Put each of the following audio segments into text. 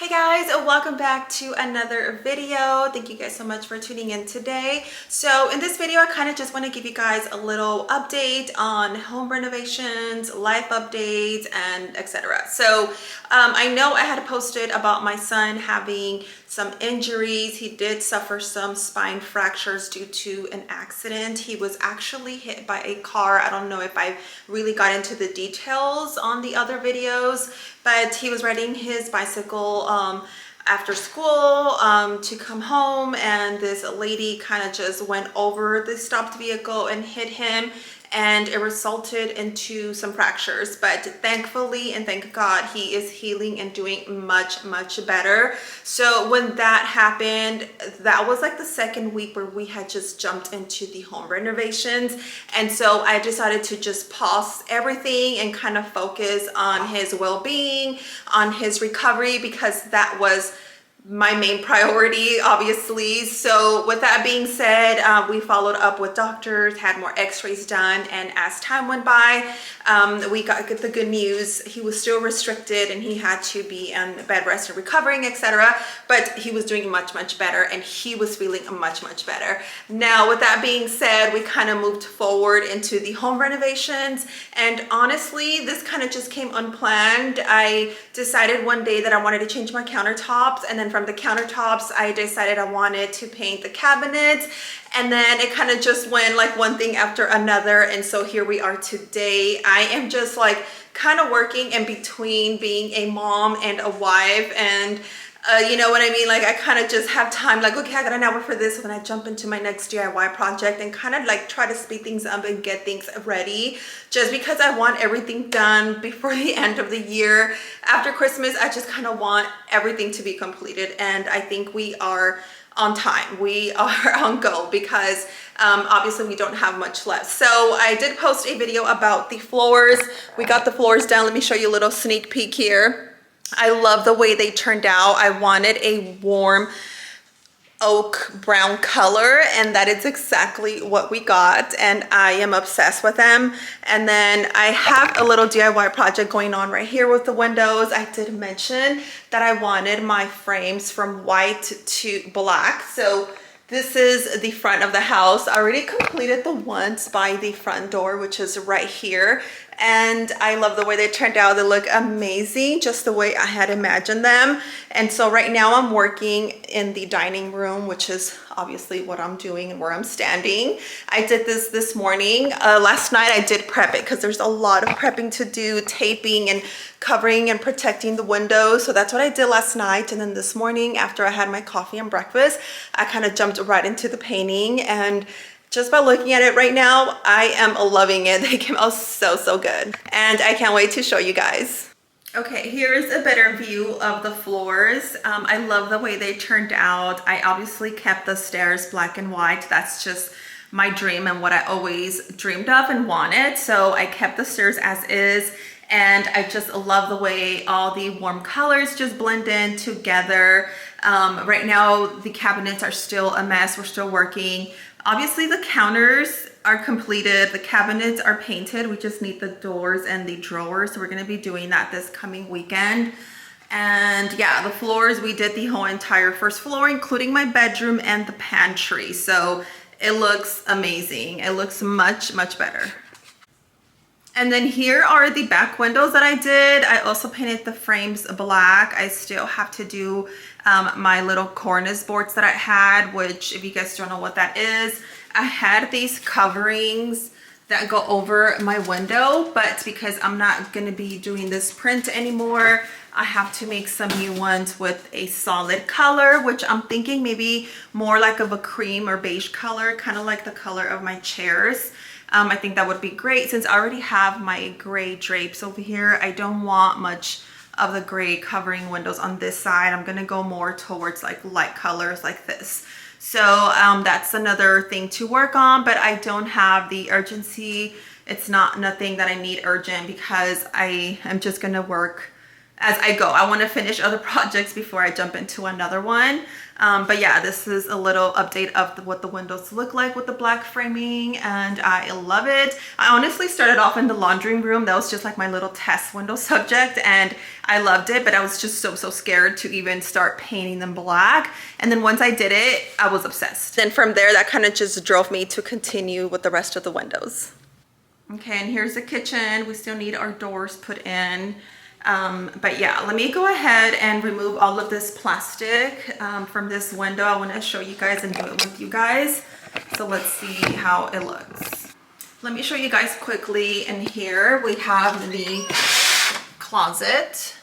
Hey guys, welcome back to another video. Thank you guys so much for tuning in today. So in this video, I kind of just want to give you guys a little update on home renovations, life updates, and etc. So I know I had posted about my son having some injuries. He did suffer some spine fractures due to an accident. He was actually hit by a car. I don't know if I really got into the details on the other videos, but he was riding his bicycle after school to come home, and this lady kind of just went over the stopped vehicle and hit him, and it resulted into some fractures. But thankfully and thank God, he is healing and doing much better. So when that happened, that was like the second week where we had just jumped into the home renovations, and so I decided to just pause everything and kind of focus on his well-being, on his recovery, because that was my main priority, obviously. So with that being said, we followed up with doctors, had more x-rays done, and as time went by, we got the good news. He was still restricted and he had to be on bed rest and recovering, etc., but he was doing much better, and he was feeling much better. Now with that being said, we kind of moved forward into the home renovations, and honestly this kind of just came unplanned. I decided one day that I wanted to change my countertops, and then from the countertops I decided I wanted to paint the cabinets, and then it kind of just went like one thing after another, and so here we are today. I am just like kind of working in between being a mom and a wife, and you know what I mean? Like I kind of just have time, like, okay, I got an hour for this, so then I jump into my next DIY project and kind of like try to speed things up and get things ready, just because I want everything done before the end of the year. After Christmas, I just kind of want everything to be completed, and I think we are on time. We are on go, because obviously we don't have much left. So I did post a video about the floors. We got the floors down. Let me show you a little sneak peek here. I love the way they turned out. I wanted a warm oak brown color, and that is exactly what we got, and I am obsessed with them. And then I have a little DIY project going on right here with the windows. I did mention that I wanted my frames from white to black, so this is the front of the house. I already completed the ones by the front door, which is right here, and I love the way they turned out. They look amazing, just the way I had imagined them. And so right now I'm working in the dining room, which is obviously what I'm doing and where I'm standing. I did this morning. Last night I did prep it, because there's a lot of prepping to do, taping and covering and protecting the windows. So that's what I did last night. And then this morning, after I had my coffee and breakfast, I kind of jumped right into the painting, and just by looking at it right now, I am loving it. They came out so good, and I can't wait to show you guys. Okay, here's a better view of the floors. I love the way they turned out. I obviously kept the stairs black and white. That's just my dream and what I always dreamed of and wanted. So I kept the stairs as is, and I just love the way all the warm colors just blend in together. Right now, the cabinets are still a mess. We're still working. Obviously, the counters are completed. The cabinets are painted. We just need the doors and the drawers. So we're going to be doing that this coming weekend. And yeah, the floors, we did the whole entire first floor, including my bedroom and the pantry. So it looks amazing. It looks much better. And then here are the back windows that I did. I also painted the frames black. I still have to do my little cornice boards that I had, which, if you guys don't know what that is, I had these coverings that go over my window, but because I'm not going to be doing this print anymore, I have to make some new ones with a solid color, which I'm thinking maybe more like of a cream or beige color, kind of like the color of my chairs. I think that would be great, since I already have my gray drapes over here. I don't want much of the gray covering windows on this side. I'm gonna go more towards like light colors like this. So that's another thing to work on, but I don't have the urgency. It's nothing that I need urgent, because I am just gonna work as I go. I want to finish other projects before I jump into another one. But yeah, this is a little update of what the windows look like with the black framing, and I love it. I honestly started off in the laundry room. That was just like my little test window subject, and I loved it, but I was just so scared to even start painting them black. And then once I did it, I was obsessed. Then from there, that kind of just drove me to continue with the rest of the windows. Okay, and here's the kitchen. We still need our doors put in. But yeah, let me go ahead and remove all of this plastic from this window. I want to show you guys and do it with you guys. So let's see how it looks. Let me show you guys quickly. In here we have the closet,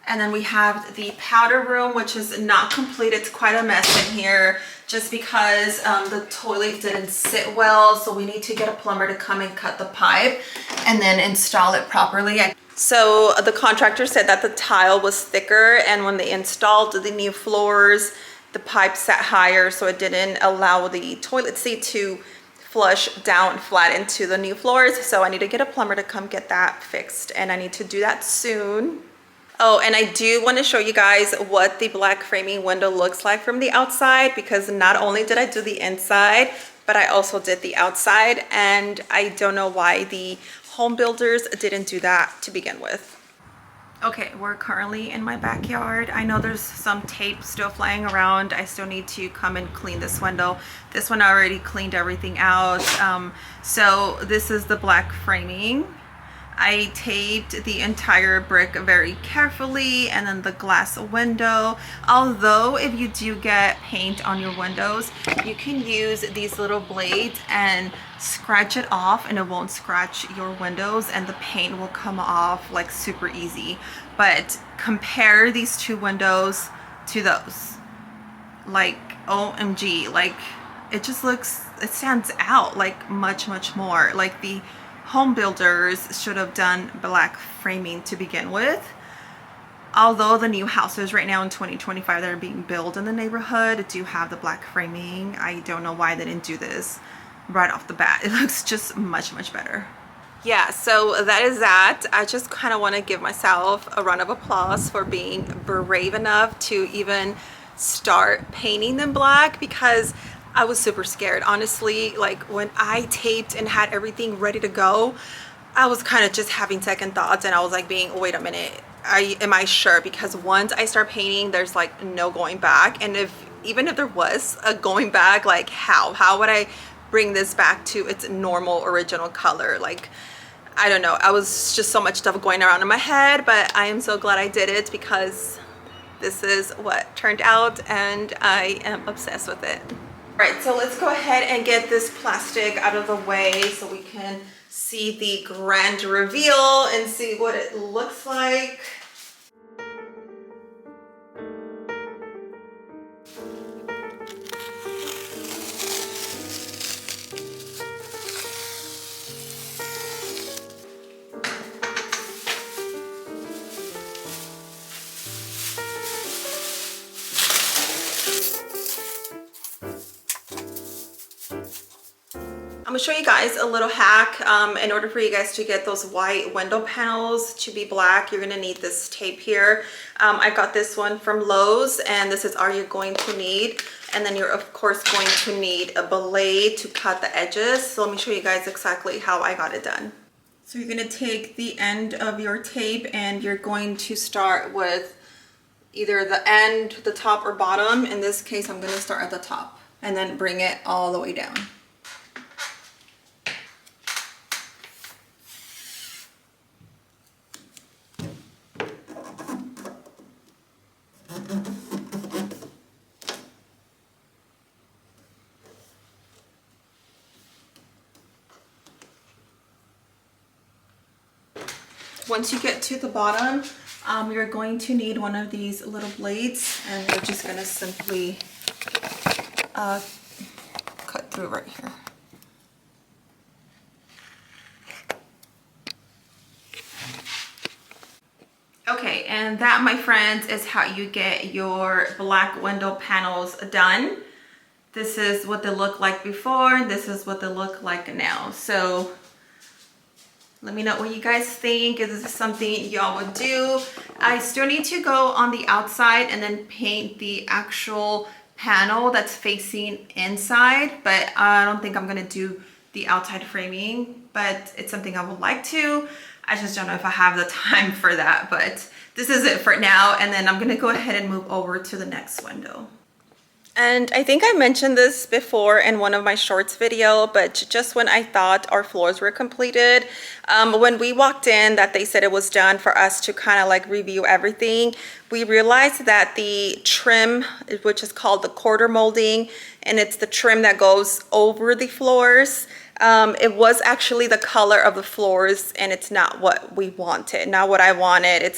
and then we have the powder room, which is not complete. It's quite a mess in here just because the toilet didn't sit well. So we need to get a plumber to come and cut the pipe and then install it properly. So the contractor said that the tile was thicker, and when they installed the new floors, the pipe sat higher, so it didn't allow the toilet seat to flush down flat into the new floors. So I need to get a plumber to come get that fixed, and I need to do that soon. Oh, and I do want to show you guys what the black framing window looks like from the outside, because not only did I do the inside, but I also did the outside, and I don't know why the home builders didn't do that to begin with. Okay, we're currently in my backyard. I know there's some tape still flying around. I still need to come and clean this window. This one I already cleaned everything out. So this is the black framing. I taped the entire brick very carefully, and then the glass window. Although if you do get paint on your windows, you can use these little blades and scratch it off, and it won't scratch your windows, and the paint will come off like super easy. But compare these two windows to those. Like, OMG, like it just looks, it stands out like much more. Like the home builders should have done black framing to begin with. Although the new houses right now in 2025 that are being built in the neighborhood do have the black framing, I don't know why they didn't do this right off the bat. It looks just much better. Yeah, so that is that. I just kind of want to give myself a round of applause for being brave enough to even start painting them black, because I was super scared, honestly. Like when I taped and had everything ready to go, I was kind of just having second thoughts, and I was like wait a minute, am I sure? Because once I start painting, there's like no going back. And even if there was a going back, like how would I bring this back to its normal original color? Like, I don't know. I was just so much stuff going around in my head, but I am so glad I did it, because this is what turned out, and I am obsessed with it. All right, so let's go ahead and get this plastic out of the way so we can see the grand reveal and see what it looks like. I'm gonna show you guys a little hack. In order for you guys to get those white window panels to be black, you're gonna need this tape here. I got this one from Lowe's, and this is all you're going to need. And then you're of course going to need a blade to cut the edges. So let me show you guys exactly how I got it done. So you're gonna take the end of your tape, and you're going to start with either the end, the top, or bottom. In this case, I'm gonna start at the top and then bring it all the way down. Once you get to the bottom, you're going to need one of these little blades, and you're just gonna simply cut through right here. Okay, and that, my friends, is how you get your black window panels done. This is what they look like before, and this is what they look like now. So Let me know what you guys think. Is this something y'all would do? I still need to go on the outside and then paint the actual panel that's facing inside, but I don't think I'm gonna do the outside framing, but it's something I would like to. I just don't know if I have the time for that, but this is it for now. And then I'm gonna go ahead and move over to the next window. And I think I mentioned this before in one of my shorts video, but just when I thought our floors were completed, when we walked in that they said it was done for us to kind of like review everything, we realized that the trim, which is called the quarter molding, and it's the trim that goes over the floors, it was actually the color of the floors, and it's not what we wanted, not what I wanted.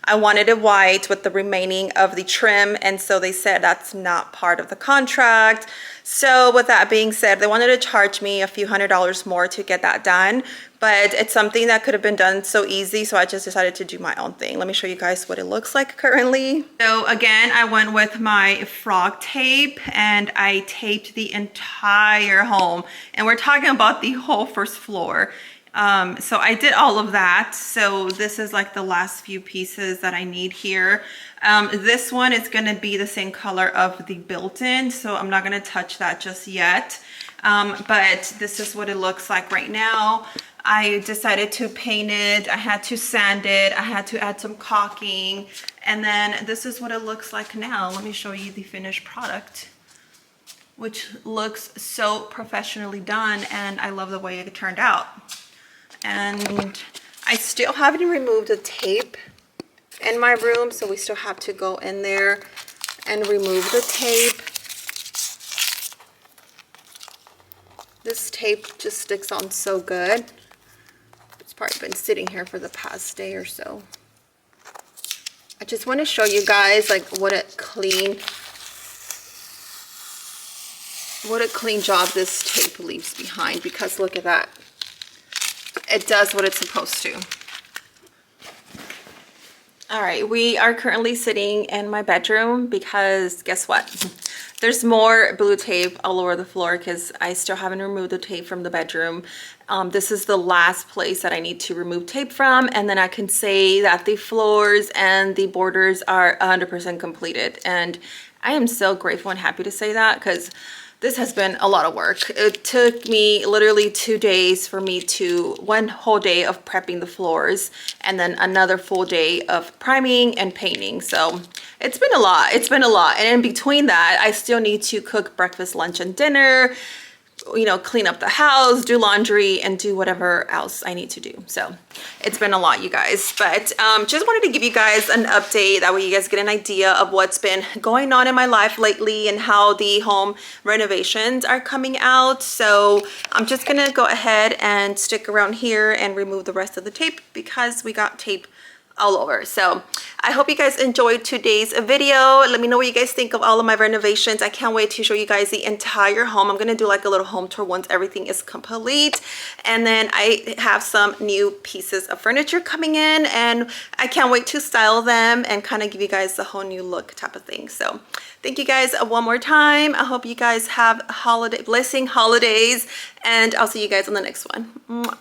I wanted it white with the remaining of the trim, and so they said that's not part of the contract. So with that being said, they wanted to charge me a few $100s more to get that done, but it's something that could have been done so easy, so I just decided to do my own thing. Let me show you guys what it looks like currently. So again, I went with my frog tape and I taped the entire home, and we're talking about the whole first floor. So I did all of that. So this is like the last few pieces that I need here. This one is going to be the same color of the built-in, so I'm not going to touch that just yet. But this is what it looks like right now. I decided to paint it. I had to sand it. I had to add some caulking. And then this is what it looks like now. Let me show you the finished product, which looks so professionally done, and I love the way it turned out. And I still haven't removed the tape in my room, so we still have to go in there and remove the tape. This tape just sticks on so good. It's probably been sitting here for the past day or so. I just want to show you guys like what a clean job this tape leaves behind, because look at that. It does what it's supposed to. All right, we are currently sitting in my bedroom because guess what? There's more blue tape all over the floor because I still haven't removed the tape from the bedroom. This is the last place that I need to remove tape from, and then I can say that the floors and the borders are 100% completed. And I am so grateful and happy to say that, because this has been a lot of work. It took me literally 2 days for me to, one whole day of prepping the floors and then another full day of priming and painting. So it's been a lot. It's been a lot. And in between that, I still need to cook breakfast, lunch, and dinner, you know, clean up the house, do laundry, and do whatever else I need to do. So it's been a lot, you guys, but just wanted to give you guys an update. That way you guys get an idea of what's been going on in my life lately and how the home renovations are coming out. So I'm just gonna go ahead and stick around here and remove the rest of the tape because we got tape all over. So I hope you guys enjoyed today's video. Let me know what you guys think of all of my renovations. I can't wait to show you guys the entire home. I'm gonna do like a little home tour once everything is complete, and then I have some new pieces of furniture coming in, and I can't wait to style them and kind of give you guys the whole new look type of thing. So thank you guys one more time. I hope you guys have blessing holidays, and I'll see you guys on the next one. Mwah.